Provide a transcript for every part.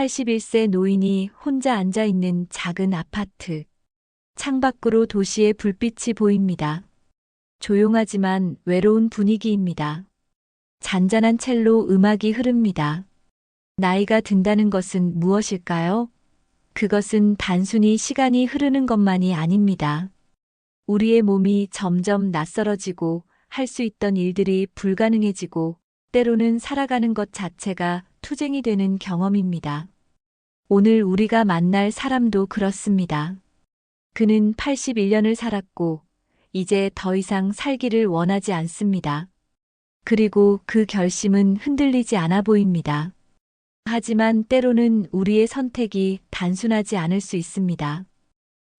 81세 노인이 혼자 앉아 있는 작은 아파트. 창밖으로 도시의 불빛이 보입니다. 조용하지만 외로운 분위기입니다. 잔잔한 첼로 음악이 흐릅니다. 나이가 든다는 것은 무엇일까요? 그것은 단순히 시간이 흐르는 것만이 아닙니다. 우리의 몸이 점점 낯설어지고 할 수 있던 일들이 불가능해지고 때로는 살아가는 것 자체가 투쟁이 되는 경험입니다. 오늘 우리가 만날 사람도 그렇습니다. 그는 81년을 살았고 이제 더 이상 살기를 원하지 않습니다. 그리고 그 결심은 흔들리지 않아 보입니다. 하지만 때로는 우리의 선택이 단순하지 않을 수 있습니다.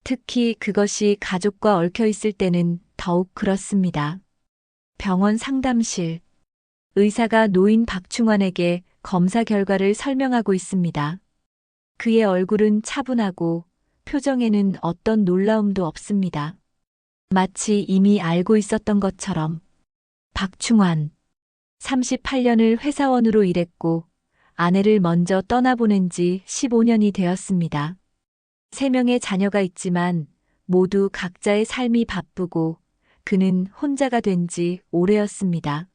특히 그것이 가족과 얽혀 있을 때는 더욱 그렇습니다. 병원 상담실. 의사가 노인 박충환에게 검사 결과를 설명하고 있습니다. 그의 얼굴은 차분하고 표정에는 어떤 놀라움도 없습니다. 마치 이미 알고 있었던 것처럼. 박충환. 38년을 회사원으로 일했고 아내를 먼저 떠나보낸 지 15년이 되었습니다. 3명의 자녀가 있지만 모두 각자의 삶이 바쁘고 그는 혼자가 된 지 오래였습니다.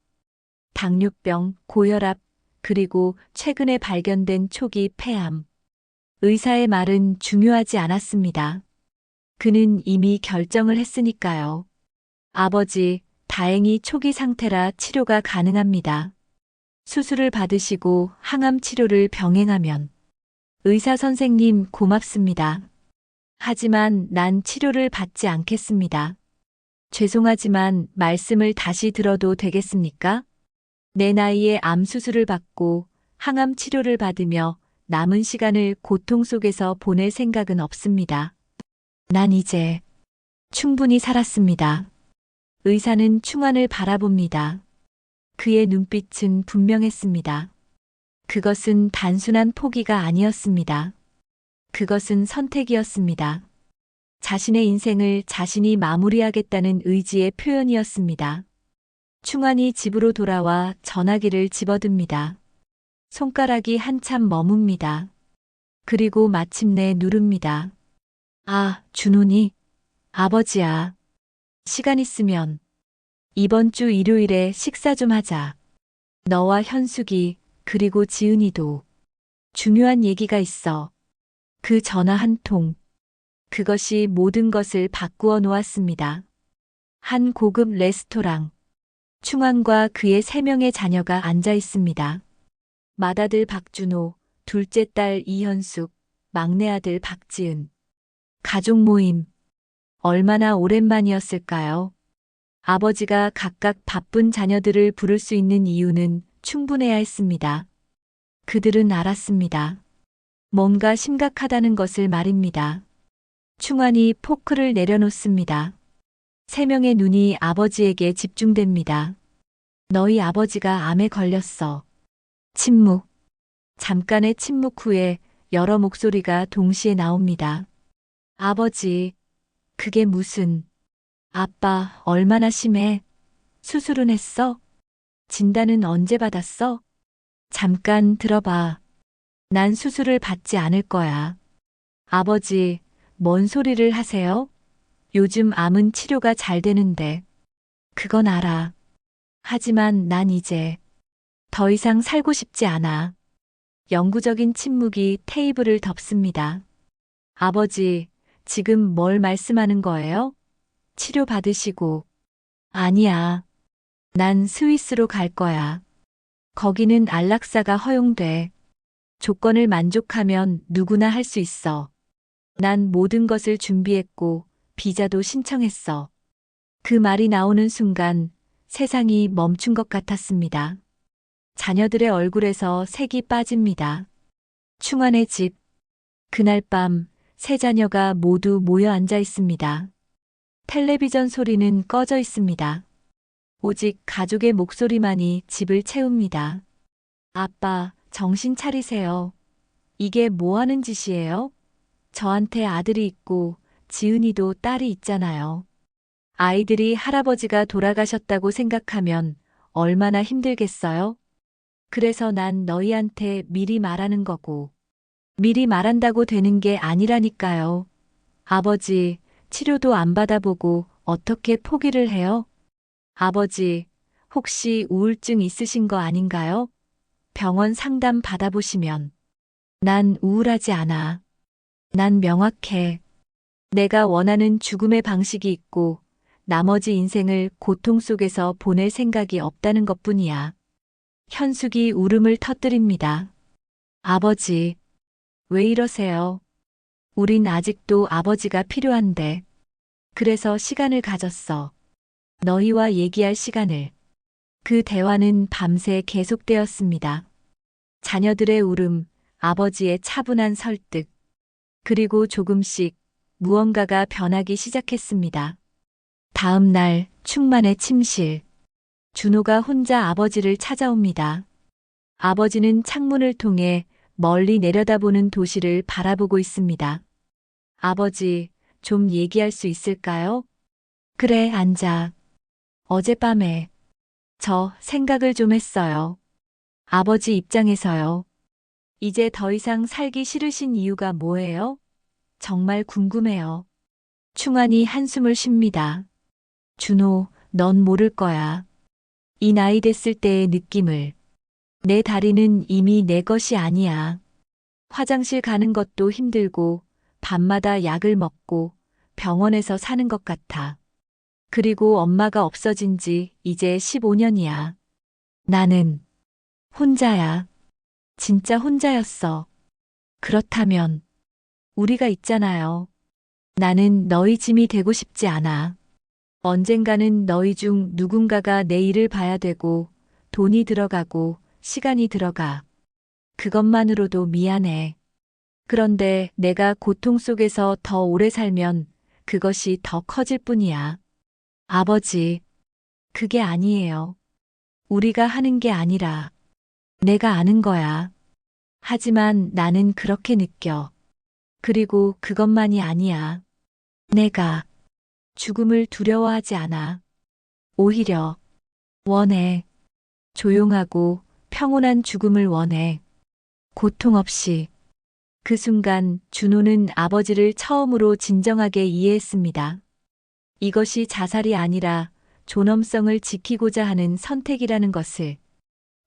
당뇨병, 고혈압, 그리고 최근에 발견된 초기 폐암. 의사의 말은 중요하지 않았습니다. 그는 이미 결정을 했으니까요. 아버지, 다행히 초기 상태라 치료가 가능합니다. 수술을 받으시고 항암 치료를 병행하면. 의사 선생님 고맙습니다. 하지만 난 치료를 받지 않겠습니다. 죄송하지만 말씀을 다시 들어도 되겠습니까? 내 나이에 암 수술을 받고 항암 치료를 받으며 남은 시간을 고통 속에서 보낼 생각은 없습니다. 난 이제 충분히 살았습니다. 의사는 충환을 바라봅니다. 그의 눈빛은 분명했습니다. 그것은 단순한 포기가 아니었습니다. 그것은 선택이었습니다. 자신의 인생을 자신이 마무리하겠다는 의지의 표현이었습니다. 충환이 집으로 돌아와 전화기를 집어듭니다. 손가락이 한참 머뭅니다. 그리고 마침내 누릅니다. 아, 준훈이. 아버지야. 시간 있으면 이번 주 일요일에 식사 좀 하자. 너와 현숙이 그리고 지은이도 중요한 얘기가 있어. 그 전화 한 통. 그것이 모든 것을 바꾸어 놓았습니다. 한 고급 레스토랑. 충환과 그의 3명의 자녀가 앉아 있습니다. 맏아들 박준호, 둘째 딸 이현숙, 막내 아들 박지은. 가족 모임. 얼마나 오랜만이었을까요? 아버지가 각각 바쁜 자녀들을 부를 수 있는 이유는 충분해야 했습니다. 그들은 알았습니다. 뭔가 심각하다는 것을 말입니다. 충환이 포크를 내려놓습니다. 3명의 눈이 아버지에게 집중됩니다. 너희 아버지가 암에 걸렸어. 침묵. 잠깐의 침묵 후에 여러 목소리가 동시에 나옵니다. 아버지, 그게 무슨... 아빠, 얼마나 심해? 수술은 했어? 진단은 언제 받았어? 잠깐 들어봐. 난 수술을 받지 않을 거야. 아버지, 뭔 소리를 하세요? 요즘 암은 치료가 잘 되는데. 그건 알아. 하지만 난 이제 더 이상 살고 싶지 않아. 영구적인 침묵이 테이블을 덮습니다. 아버지, 지금 뭘 말씀하는 거예요? 치료 받으시고. 아니야. 난 스위스로 갈 거야. 거기는 안락사가 허용돼. 조건을 만족하면 누구나 할 수 있어. 난 모든 것을 준비했고 비자도 신청했어. 그 말이 나오는 순간 세상이 멈춘 것 같았습니다. 자녀들의 얼굴에서 색이 빠집니다. 충환의 집. 그날 밤 세 자녀가 모두 모여 앉아 있습니다. 텔레비전 소리는 꺼져 있습니다. 오직 가족의 목소리만이 집을 채웁니다. 아빠, 정신 차리세요. 이게 뭐 하는 짓이에요? 저한테 아들이 있고 지은이도 딸이 있잖아요. 아이들이 할아버지가 돌아가셨다고 생각하면 얼마나 힘들겠어요? 그래서 난 너희한테 미리 말하는 거고. 미리 말한다고 되는 게 아니라니까요. 아버지, 치료도 안 받아보고 어떻게 포기를 해요? 아버지, 혹시 우울증 있으신 거 아닌가요? 병원 상담 받아보시면. 난 우울하지 않아. 난 명확해. 내가 원하는 죽음의 방식이 있고 나머지 인생을 고통 속에서 보낼 생각이 없다는 것뿐이야. 현숙이 울음을 터뜨립니다. 아버지, 왜 이러세요? 우린 아직도 아버지가 필요한데. 그래서 시간을 가졌어. 너희와 얘기할 시간을. 그 대화는 밤새 계속되었습니다. 자녀들의 울음, 아버지의 차분한 설득, 그리고 조금씩 무언가가 변하기 시작했습니다. 다음 날 충만의 침실. 준호가 혼자 아버지를 찾아옵니다. 아버지는 창문을 통해 멀리 내려다보는 도시를 바라보고 있습니다. 아버지, 좀 얘기할 수 있을까요? 그래, 앉아. 어젯밤에 저 생각을 좀 했어요. 아버지 입장에서요. 이제 더 이상 살기 싫으신 이유가 뭐예요? 정말 궁금해요. 충환이 한숨을 쉽니다. 준호, 넌 모를 거야. 이 나이 됐을 때의 느낌을. 내 다리는 이미 내 것이 아니야. 화장실 가는 것도 힘들고, 밤마다 약을 먹고, 병원에서 사는 것 같아. 그리고 엄마가 없어진 지 이제 15년이야. 나는 혼자야. 진짜 혼자였어. 그렇다면, 우리가 있잖아요. 나는 너희 짐이 되고 싶지 않아. 언젠가는 너희 중 누군가가 내 일을 봐야 되고, 돈이 들어가고, 시간이 들어가. 그것만으로도 미안해. 그런데 내가 고통 속에서 더 오래 살면 그것이 더 커질 뿐이야. 아버지, 그게 아니에요. 우리가 하는 게 아니라 내가 아는 거야. 하지만 나는 그렇게 느껴. 그리고 그것만이 아니야. 내가 죽음을 두려워하지 않아. 오히려 원해. 조용하고 평온한 죽음을 원해. 고통 없이. 그 순간 준호는 아버지를 처음으로 진정하게 이해했습니다. 이것이 자살이 아니라 존엄성을 지키고자 하는 선택이라는 것을.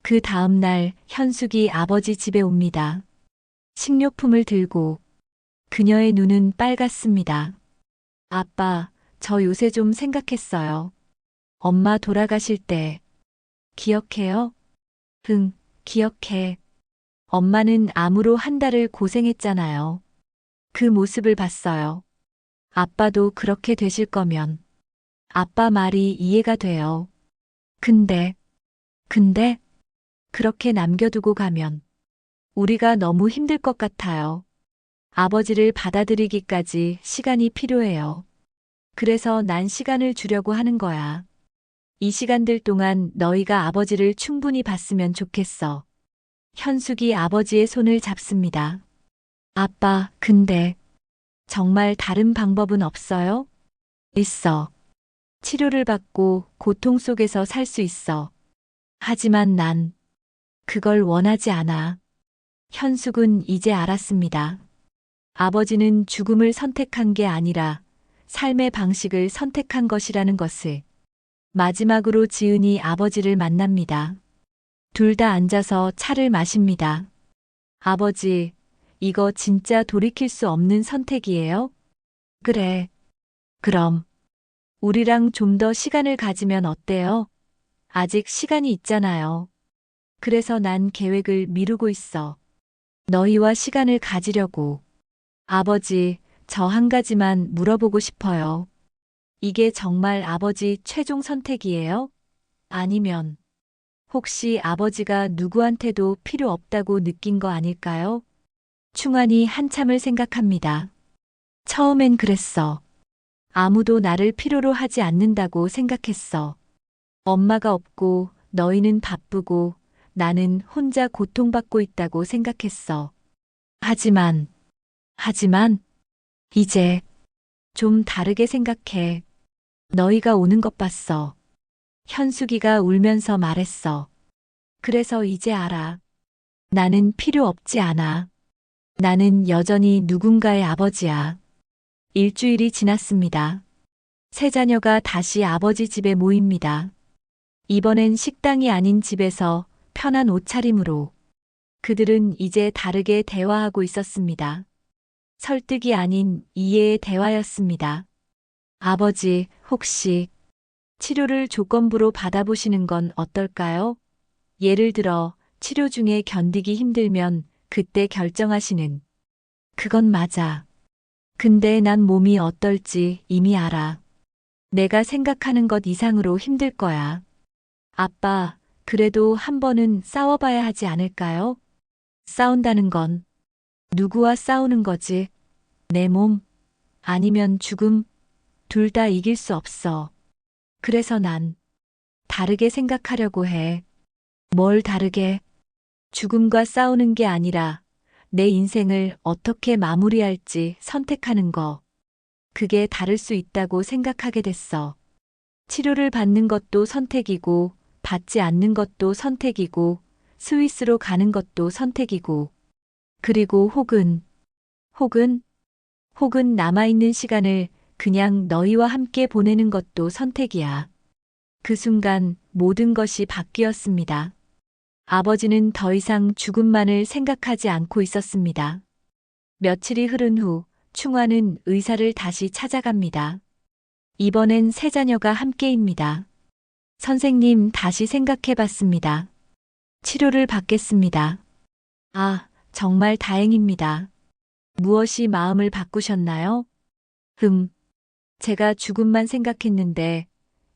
그 다음 날 현숙이 아버지 집에 옵니다. 식료품을 들고. 그녀의 눈은 빨갛습니다. 아빠, 저 요새 좀 생각했어요. 엄마 돌아가실 때. 기억해요? 응, 기억해. 엄마는 암으로 한 달을 고생했잖아요. 그 모습을 봤어요. 아빠도 그렇게 되실 거면. 아빠 말이 이해가 돼요. 근데, 근데, 그렇게 남겨두고 가면 우리가 너무 힘들 것 같아요. 아버지를 받아들이기까지 시간이 필요해요. 그래서 난 시간을 주려고 하는 거야. 이 시간들 동안 너희가 아버지를 충분히 봤으면 좋겠어. 현숙이 아버지의 손을 잡습니다. 아빠, 근데 정말 다른 방법은 없어요? 있어. 치료를 받고 고통 속에서 살 수 있어. 하지만 난 그걸 원하지 않아. 현숙은 이제 알았습니다. 아버지는 죽음을 선택한 게 아니라 삶의 방식을 선택한 것이라는 것을. 마지막으로 지은이 아버지를 만납니다. 둘 다 앉아서 차를 마십니다. 아버지, 이거 진짜 돌이킬 수 없는 선택이에요? 그래. 그럼, 우리랑 좀 더 시간을 가지면 어때요? 아직 시간이 있잖아요. 그래서 난 계획을 미루고 있어. 너희와 시간을 가지려고. 아버지, 저 한 가지만 물어보고 싶어요. 이게 정말 아버지 최종 선택이에요? 아니면, 혹시 아버지가 누구한테도 필요 없다고 느낀 거 아닐까요? 충환이 한참을 생각합니다. 처음엔 그랬어. 아무도 나를 필요로 하지 않는다고 생각했어. 엄마가 없고 너희는 바쁘고 나는 혼자 고통받고 있다고 생각했어. 하지만, 이제 좀 다르게 생각해. 너희가 오는 것 봤어. 현숙이가 울면서 말했어. 그래서 이제 알아. 나는 필요 없지 않아. 나는 여전히 누군가의 아버지야. 일주일이 지났습니다. 세 자녀가 다시 아버지 집에 모입니다. 이번엔 식당이 아닌 집에서 편한 옷차림으로. 그들은 이제 다르게 대화하고 있었습니다. 설득이 아닌 이해의 대화였습니다. 아버지, 혹시 치료를 조건부로 받아보시는 건 어떨까요? 예를 들어, 치료 중에 견디기 힘들면 그때 결정하시는. 그건 맞아. 근데 난 몸이 어떨지 이미 알아. 내가 생각하는 것 이상으로 힘들 거야. 아빠, 그래도 한 번은 싸워봐야 하지 않을까요? 싸운다는 건 누구와 싸우는 거지? 내 몸? 아니면 죽음? 둘 다 이길 수 없어. 그래서 난 다르게 생각하려고 해. 뭘 다르게? 죽음과 싸우는 게 아니라 내 인생을 어떻게 마무리할지 선택하는 거. 그게 다를 수 있다고 생각하게 됐어. 치료를 받는 것도 선택이고, 받지 않는 것도 선택이고, 스위스로 가는 것도 선택이고, 그리고 혹은, 혹은 남아있는 시간을 그냥 너희와 함께 보내는 것도 선택이야. 그 순간 모든 것이 바뀌었습니다. 아버지는 더 이상 죽음만을 생각하지 않고 있었습니다. 며칠이 흐른 후 충화는 의사를 다시 찾아갑니다. 이번엔 세 자녀가 함께입니다. 선생님, 다시 생각해 봤습니다. 치료를 받겠습니다. 아, 정말 다행입니다. 무엇이 마음을 바꾸셨나요? 제가 죽음만 생각했는데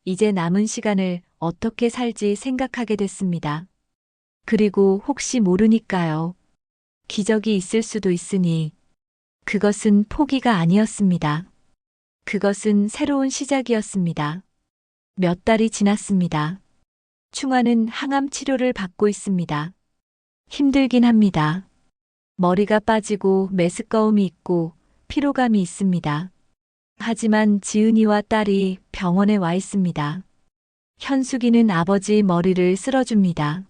이제 남은 시간을 어떻게 살지 생각하게 됐습니다. 그리고 혹시 모르니까요. 기적이 있을 수도 있으니 그것은 포기가 아니었습니다. 그것은 새로운 시작이었습니다. 몇 달이 지났습니다. 충화는 항암 치료를 받고 있습니다. 힘들긴 합니다. 머리가 빠지고 메스꺼움이 있고 피로감이 있습니다. 하지만 지은이와 딸이 병원에 와 있습니다. 현숙이는 아버지 머리를 쓸어줍니다.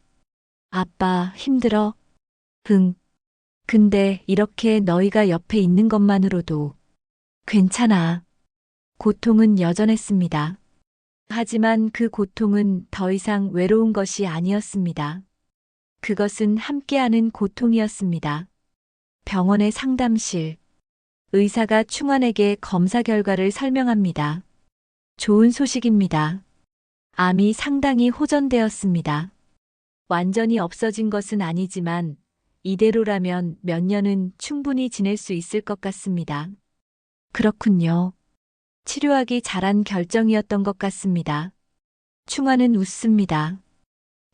아빠, 힘들어? 응. 근데 이렇게 너희가 옆에 있는 것만으로도 괜찮아. 고통은 여전했습니다. 하지만 그 고통은 더 이상 외로운 것이 아니었습니다. 그것은 함께하는 고통이었습니다. 병원의 상담실. 의사가 충환에게 검사 결과를 설명합니다. 좋은 소식입니다. 암이 상당히 호전되었습니다. 완전히 없어진 것은 아니지만 이대로라면 몇 년은 충분히 지낼 수 있을 것 같습니다. 그렇군요. 치료하기 잘한 결정이었던 것 같습니다. 충화는 웃습니다.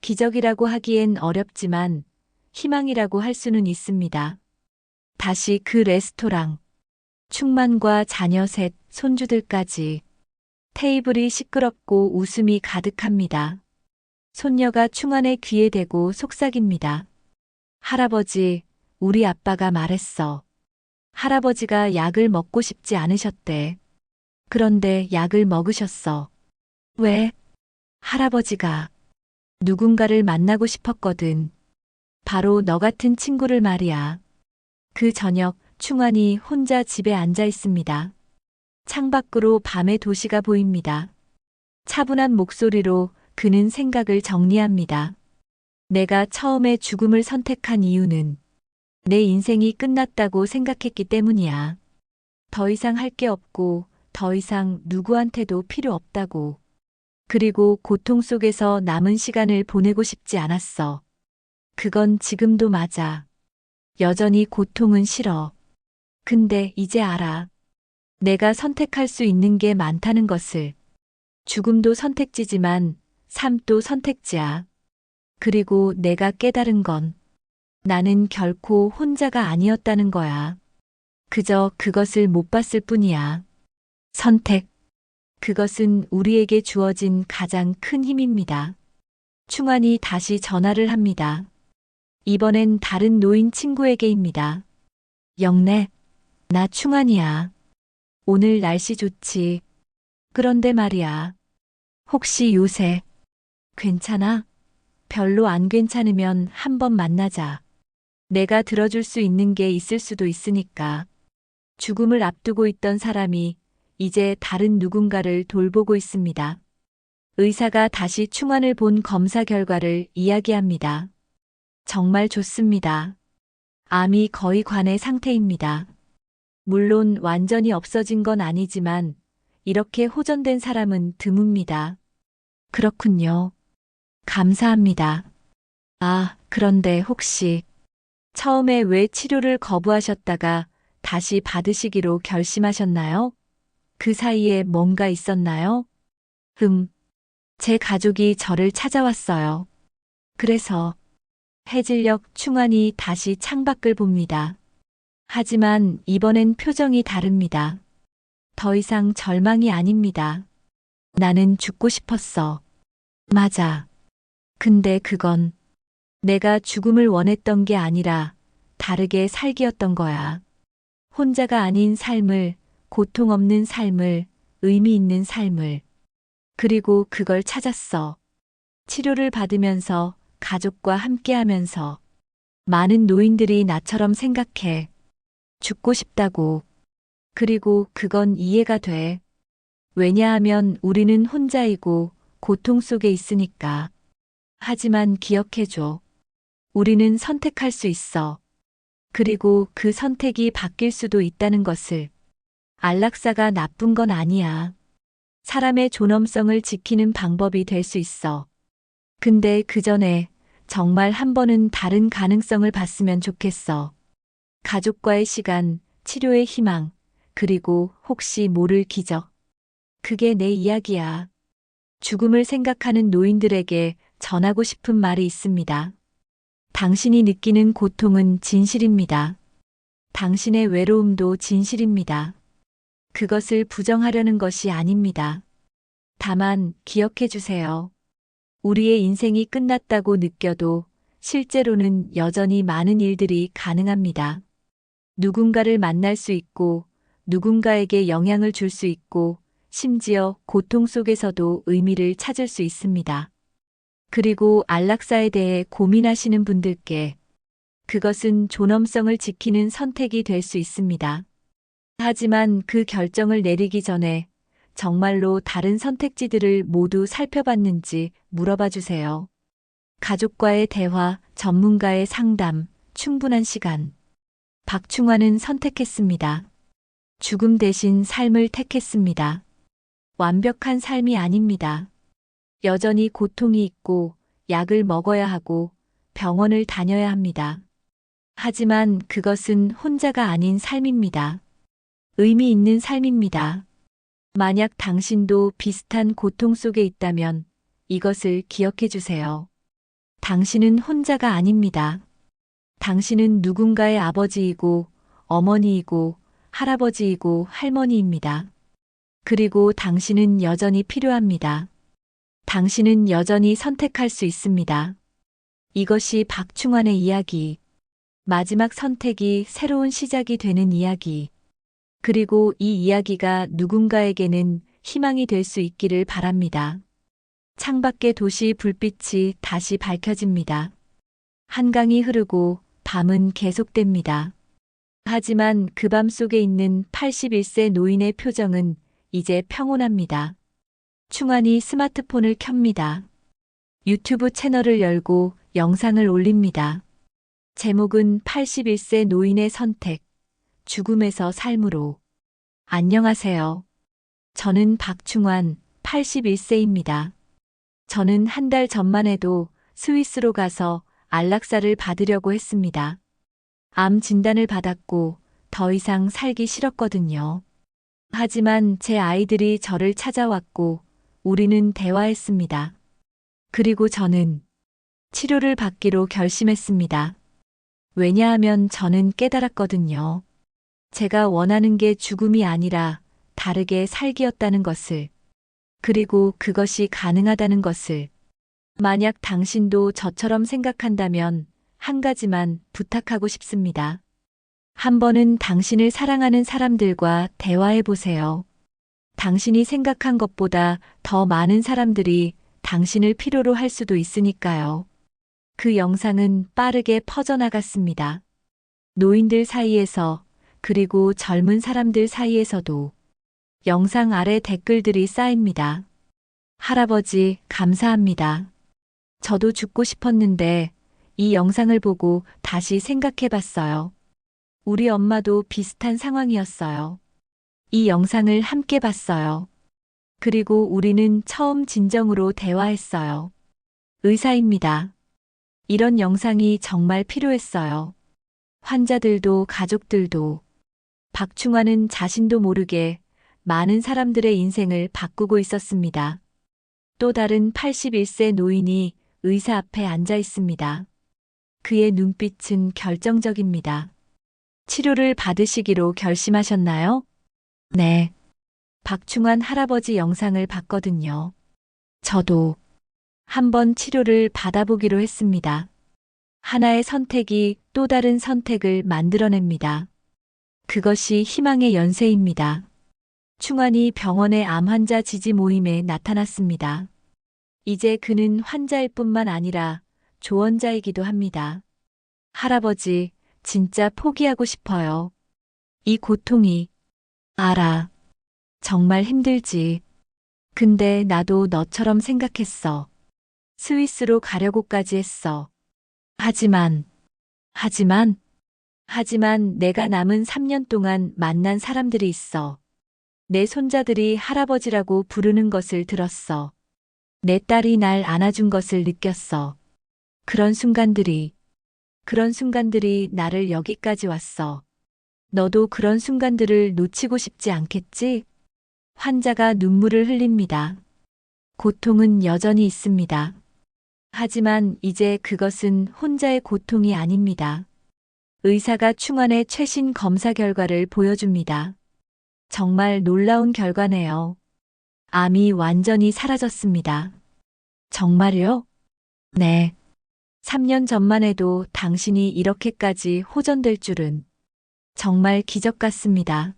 기적이라고 하기엔 어렵지만 희망이라고 할 수는 있습니다. 다시 그 레스토랑. 충만과 자녀 셋, 손주들까지. 테이블이 시끄럽고 웃음이 가득합니다. 손녀가 충환의 귀에 대고 속삭입니다. 할아버지, 우리 아빠가 말했어. 할아버지가 약을 먹고 싶지 않으셨대. 그런데 약을 먹으셨어. 왜? 할아버지가 누군가를 만나고 싶었거든. 바로 너 같은 친구를 말이야. 그 저녁 충환이 혼자 집에 앉아 있습니다. 창밖으로 밤의 도시가 보입니다. 차분한 목소리로 그는 생각을 정리합니다. 내가 처음에 죽음을 선택한 이유는 내 인생이 끝났다고 생각했기 때문이야. 더 이상 할 게 없고 더 이상 누구한테도 필요 없다고. 그리고 고통 속에서 남은 시간을 보내고 싶지 않았어. 그건 지금도 맞아. 여전히 고통은 싫어. 근데 이제 알아. 내가 선택할 수 있는 게 많다는 것을. 죽음도 선택지지만 삶도 선택지야. 그리고 내가 깨달은 건 나는 결코 혼자가 아니었다는 거야. 그저 그것을 못 봤을 뿐이야. 선택. 그것은 우리에게 주어진 가장 큰 힘입니다. 충환이 다시 전화를 합니다. 이번엔 다른 노인 친구에게입니다. 영래, 나 충환이야. 오늘 날씨 좋지. 그런데 말이야. 혹시 요새 괜찮아? 별로 안 괜찮으면 한번 만나자. 내가 들어줄 수 있는 게 있을 수도 있으니까. 죽음을 앞두고 있던 사람이 이제 다른 누군가를 돌보고 있습니다. 의사가 다시 충환을 본 검사 결과를 이야기합니다. 정말 좋습니다. 암이 거의 관해 상태입니다. 물론 완전히 없어진 건 아니지만 이렇게 호전된 사람은 드뭅니다. 그렇군요. 감사합니다. 아, 그런데 혹시 처음에 왜 치료를 거부하셨다가 다시 받으시기로 결심하셨나요? 그 사이에 뭔가 있었나요? 제 가족이 저를 찾아왔어요. 그래서 해질녘 충환이 다시 창밖을 봅니다. 하지만 이번엔 표정이 다릅니다. 더 이상 절망이 아닙니다. 나는 죽고 싶었어. 맞아. 근데 그건 내가 죽음을 원했던 게 아니라 다르게 살기였던 거야. 혼자가 아닌 삶을, 고통 없는 삶을, 의미 있는 삶을. 그리고 그걸 찾았어. 치료를 받으면서, 가족과 함께 하면서. 많은 노인들이 나처럼 생각해. 죽고 싶다고. 그리고 그건 이해가 돼. 왜냐하면 우리는 혼자이고 고통 속에 있으니까. 하지만 기억해줘. 우리는 선택할 수 있어. 그리고 그 선택이 바뀔 수도 있다는 것을. 안락사가 나쁜 건 아니야. 사람의 존엄성을 지키는 방법이 될 수 있어. 근데 그 전에 정말 한 번은 다른 가능성을 봤으면 좋겠어. 가족과의 시간, 치료의 희망, 그리고 혹시 모를 기적. 그게 내 이야기야. 죽음을 생각하는 노인들에게 전하고 싶은 말이 있습니다. 당신이 느끼는 고통은 진실입니다. 당신의 외로움도 진실입니다. 그것을 부정하려는 것이 아닙니다. 다만 기억해 주세요. 우리의 인생이 끝났다고 느껴도 실제로는 여전히 많은 일들이 가능합니다. 누군가를 만날 수 있고, 누군가에게 영향을 줄 수 있고, 심지어 고통 속에서도 의미를 찾을 수 있습니다. 그리고 안락사에 대해 고민하시는 분들께 그것은 존엄성을 지키는 선택이 될 수 있습니다. 하지만 그 결정을 내리기 전에 정말로 다른 선택지들을 모두 살펴봤는지 물어봐 주세요. 가족과의 대화, 전문가의 상담, 충분한 시간. 박충환은 선택했습니다. 죽음 대신 삶을 택했습니다. 완벽한 삶이 아닙니다. 여전히 고통이 있고 약을 먹어야 하고 병원을 다녀야 합니다. 하지만 그것은 혼자가 아닌 삶입니다. 의미 있는 삶입니다. 만약 당신도 비슷한 고통 속에 있다면 이것을 기억해 주세요. 당신은 혼자가 아닙니다. 당신은 누군가의 아버지이고 어머니이고 할아버지이고 할머니입니다. 그리고 당신은 여전히 필요합니다. 당신은 여전히 선택할 수 있습니다. 이것이 박충환의 이야기. 마지막 선택이 새로운 시작이 되는 이야기. 그리고 이 이야기가 누군가에게는 희망이 될 수 있기를 바랍니다. 창밖의 도시 불빛이 다시 밝혀집니다. 한강이 흐르고 밤은 계속됩니다. 하지만 그 밤 속에 있는 81세 노인의 표정은 이제 평온합니다. 충환이 스마트폰을 켭니다. 유튜브 채널을 열고 영상을 올립니다. 제목은 81세 노인의 선택, 죽음에서 삶으로. 안녕하세요. 저는 박충환, 81세입니다. 저는 한 달 전만 해도 스위스로 가서 안락사를 받으려고 했습니다. 암 진단을 받았고 더 이상 살기 싫었거든요. 하지만 제 아이들이 저를 찾아왔고 우리는 대화했습니다. 그리고 저는 치료를 받기로 결심했습니다. 왜냐하면 저는 깨달았거든요. 제가 원하는 게 죽음이 아니라 다르게 살기였다는 것을. 그리고 그것이 가능하다는 것을. 만약 당신도 저처럼 생각한다면 한 가지만 부탁하고 싶습니다. 한 번은 당신을 사랑하는 사람들과 대화해 보세요. 당신이 생각한 것보다 더 많은 사람들이 당신을 필요로 할 수도 있으니까요. 그 영상은 빠르게 퍼져나갔습니다. 노인들 사이에서, 그리고 젊은 사람들 사이에서도 영상 아래 댓글들이 쌓입니다. 할아버지, 감사합니다. 저도 죽고 싶었는데 이 영상을 보고 다시 생각해 봤어요. 우리 엄마도 비슷한 상황이었어요. 이 영상을 함께 봤어요. 그리고 우리는 처음 진정으로 대화했어요. 의사입니다. 이런 영상이 정말 필요했어요. 환자들도 가족들도. 박충환은 자신도 모르게 많은 사람들의 인생을 바꾸고 있었습니다. 또 다른 81세 노인이 의사 앞에 앉아 있습니다. 그의 눈빛은 결정적입니다. 치료를 받으시기로 결심하셨나요? 네. 박충환 할아버지 영상을 봤거든요. 저도 한번 치료를 받아보기로 했습니다. 하나의 선택이 또 다른 선택을 만들어냅니다. 그것이 희망의 연쇄입니다. 충환이 병원의 암 환자 지지 모임에 나타났습니다. 이제 그는 환자일 뿐만 아니라 조언자이기도 합니다. 할아버지, 진짜 포기하고 싶어요. 이 고통이. 알아. 정말 힘들지. 근데 나도 너처럼 생각했어. 스위스로 가려고까지 했어. 하지만 내가 남은 3년 동안 만난 사람들이 있어. 내 손자들이 할아버지라고 부르는 것을 들었어. 내 딸이 날 안아준 것을 느꼈어. 그런 순간들이 나를 여기까지 왔어. 너도 그런 순간들을 놓치고 싶지 않겠지? 환자가 눈물을 흘립니다. 고통은 여전히 있습니다. 하지만 이제 그것은 혼자의 고통이 아닙니다. 의사가 충환의 최신 검사 결과를 보여줍니다. 정말 놀라운 결과네요. 암이 완전히 사라졌습니다. 정말요? 네. 3년 전만 해도 당신이 이렇게까지 호전될 줄은 정말 기적 같습니다.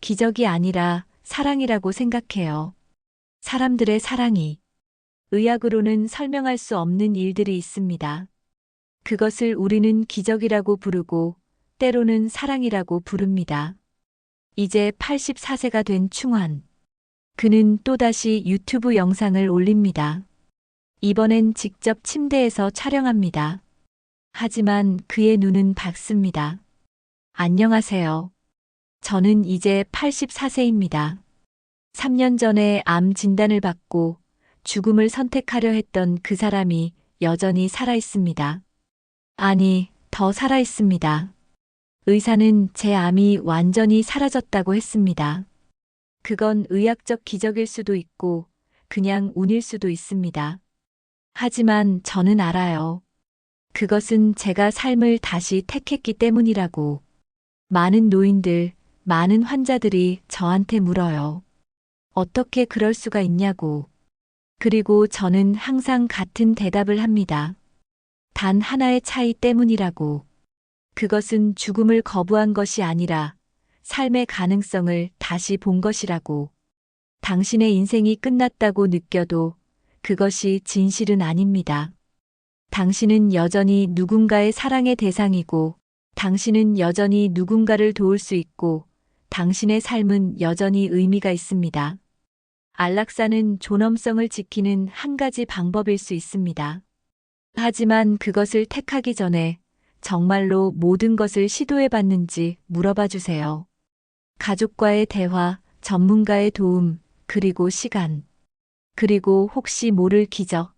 기적이 아니라 사랑이라고 생각해요. 사람들의 사랑이. 의학으로는 설명할 수 없는 일들이 있습니다. 그것을 우리는 기적이라고 부르고 때로는 사랑이라고 부릅니다. 이제 84세가 된 충환. 그는 또다시 유튜브 영상을 올립니다. 이번엔 직접 침대에서 촬영합니다. 하지만 그의 눈은 밝습니다. 안녕하세요. 저는 이제 84세입니다. 3년 전에 암 진단을 받고 죽음을 선택하려 했던 그 사람이 여전히 살아 있습니다. 아니, 더 살아 있습니다. 의사는 제 암이 완전히 사라졌다고 했습니다. 그건 의학적 기적일 수도 있고 그냥 운일 수도 있습니다. 하지만 저는 알아요. 그것은 제가 삶을 다시 택했기 때문이라고. 많은 노인들, 많은 환자들이 저한테 물어요. 어떻게 그럴 수가 있냐고. 그리고 저는 항상 같은 대답을 합니다. 단 하나의 차이 때문이라고. 그것은 죽음을 거부한 것이 아니라 삶의 가능성을 다시 본 것이라고. 당신의 인생이 끝났다고 느껴도 그것이 진실은 아닙니다. 당신은 여전히 누군가의 사랑의 대상이고, 당신은 여전히 누군가를 도울 수 있고, 당신의 삶은 여전히 의미가 있습니다. 안락사는 존엄성을 지키는 한 가지 방법일 수 있습니다. 하지만 그것을 택하기 전에 정말로 모든 것을 시도해 봤는지 물어봐 주세요. 가족과의 대화, 전문가의 도움, 그리고 시간. 그리고 혹시 모를 기적.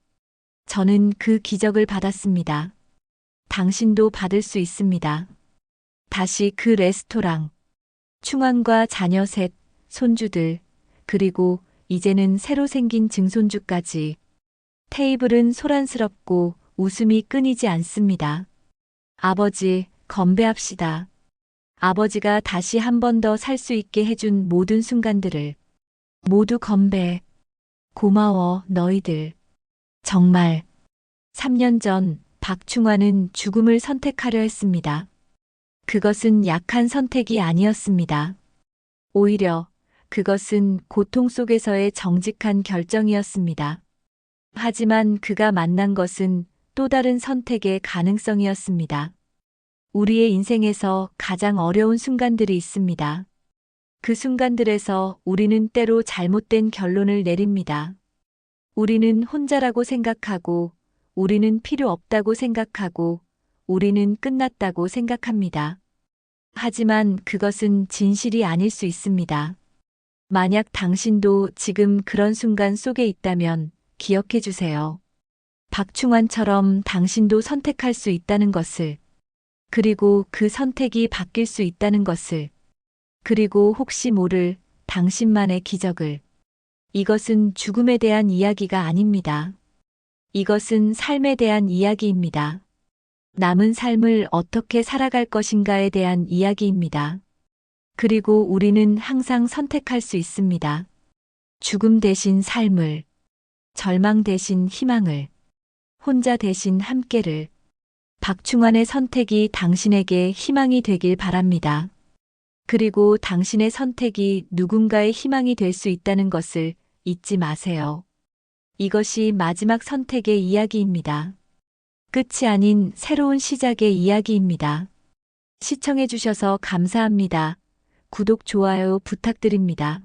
저는 그 기적을 받았습니다. 당신도 받을 수 있습니다. 다시 그 레스토랑. 충환과 자녀 셋, 손주들, 그리고 이제는 새로 생긴 증손주까지. 테이블은 소란스럽고 웃음이 끊이지 않습니다. 아버지, 건배합시다. 아버지가 다시 한 번 더 살 수 있게 해준 모든 순간들을. 모두 건배. 고마워, 너희들. 정말. 3년 전 박충환은 죽음을 선택하려 했습니다. 그것은 약한 선택이 아니었습니다. 오히려 그것은 고통 속에서의 정직한 결정이었습니다. 하지만 그가 만난 것은 또 다른 선택의 가능성이었습니다. 우리의 인생에서 가장 어려운 순간들이 있습니다. 그 순간들에서 우리는 때로 잘못된 결론을 내립니다. 우리는 혼자라고 생각하고, 우리는 필요 없다고 생각하고, 우리는 끝났다고 생각합니다. 하지만 그것은 진실이 아닐 수 있습니다. 만약 당신도 지금 그런 순간 속에 있다면 기억해 주세요. 박충환처럼 당신도 선택할 수 있다는 것을, 그리고 그 선택이 바뀔 수 있다는 것을, 그리고 혹시 모를 당신만의 기적을. 이것은 죽음에 대한 이야기가 아닙니다. 이것은 삶에 대한 이야기입니다. 남은 삶을 어떻게 살아갈 것인가에 대한 이야기입니다. 그리고 우리는 항상 선택할 수 있습니다. 죽음 대신 삶을, 절망 대신 희망을, 혼자 대신 함께를. 박충환의 선택이 당신에게 희망이 되길 바랍니다. 그리고 당신의 선택이 누군가의 희망이 될 수 있다는 것을 잊지 마세요. 이것이 마지막 선택의 이야기입니다. 끝이 아닌 새로운 시작의 이야기입니다. 시청해 주셔서 감사합니다. 구독, 좋아요 부탁드립니다.